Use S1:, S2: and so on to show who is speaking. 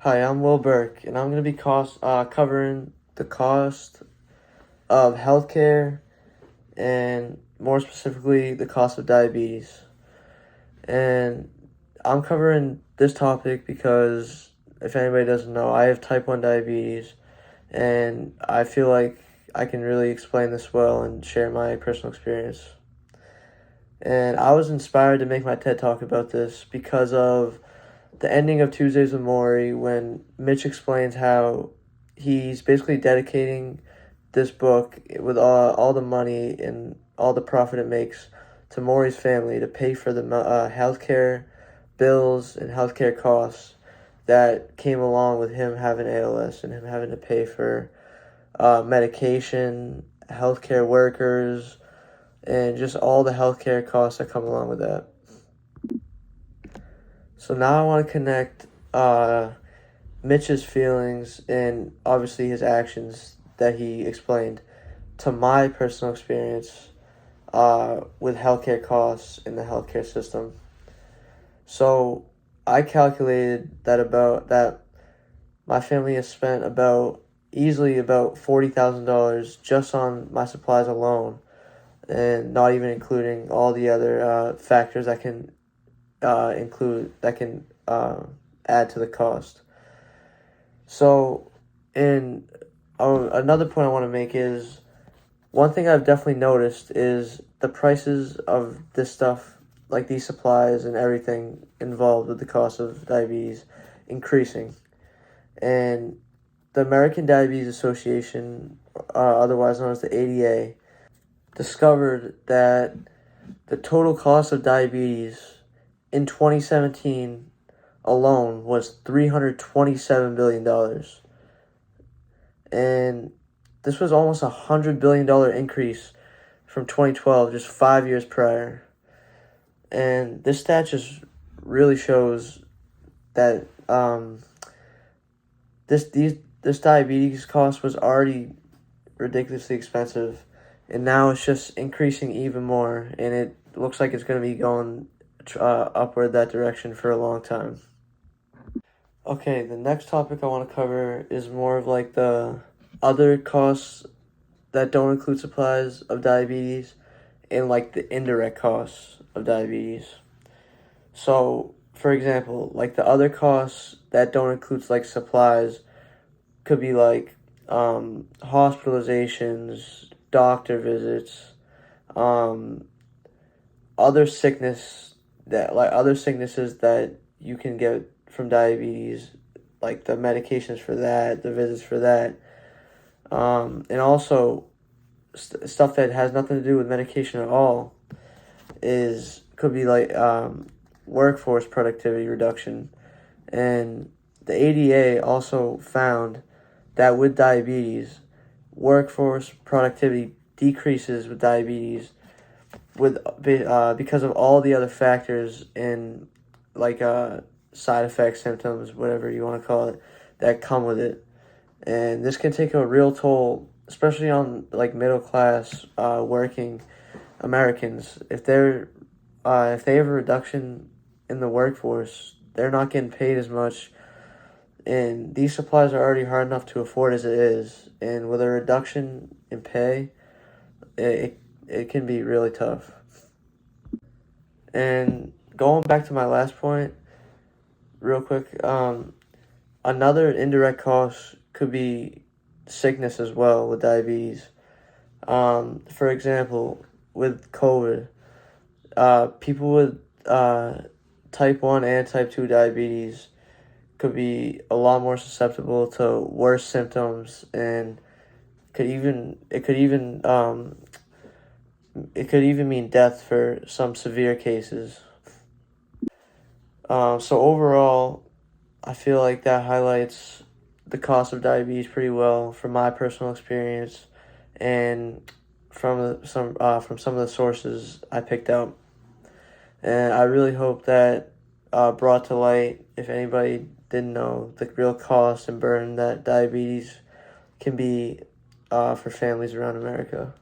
S1: Hi, I'm Burke, and I'm going to be covering the cost of healthcare and more specifically the cost of diabetes. And I'm covering this topic because if anybody doesn't know, I have type 1 diabetes, and I feel like I can really explain this well and share my personal experience. And I was inspired to make my TED Talk about this because of the ending of Tuesdays with Maury, when Mitch explains how he's basically dedicating this book with all the money and all the profit it makes to Maury's family to pay for the healthcare bills and healthcare costs that came along with him having ALS and him having to pay for medication, healthcare workers, and just all the healthcare costs that come along with that. So now I want to connect Mitch's feelings and obviously his actions that he explained to my personal experience with healthcare costs in the healthcare system. So I calculated that my family has spent easily about $40,000 just on my supplies alone, and not even including all the other factors that can add to the cost. So, another point I want to make is, one thing I've definitely noticed is the prices of this stuff, like these supplies and everything involved with the cost of diabetes, increasing. And the American Diabetes Association, otherwise known as the ADA, discovered that the total cost of diabetes in 2017 alone was $327 billion. And this was almost a $100 billion increase from 2012, just 5 years prior. And this stat just really shows that this diabetes cost was already ridiculously expensive, and now it's just increasing even more, and it looks like it's going to be going upward that direction for a long time. Okay, the next topic I want to cover is more of like the other costs that don't include supplies of diabetes, and like the indirect costs of diabetes. So, for example, like the other costs that don't include like supplies could be like hospitalizations, doctor visits, other sicknesses that you can get from diabetes, like the medications for that, the visits for that, and also stuff that has nothing to do with medication at all could be like workforce productivity reduction. And the ADA also found that with diabetes, workforce productivity decreases with diabetes because of all the other factors in like side effects, symptoms, whatever you want to call it, that come with it. And this can take a real toll, especially on like middle class working Americans. If they have a reduction in the workforce, they're not getting paid as much, and these supplies are already hard enough to afford as it is. And with a reduction in pay, it can be really tough. And going back to my last point, real quick, another indirect cost could be sickness as well with diabetes. For example, with COVID, people with type 1 and type 2 diabetes could be a lot more susceptible to worse symptoms, and it could even mean death for some severe cases. So overall, I feel like that highlights the cost of diabetes pretty well from my personal experience and from some of the sources I picked out. And I really hope that brought to light, if anybody didn't know, the real cost and burden that diabetes can be for families around America.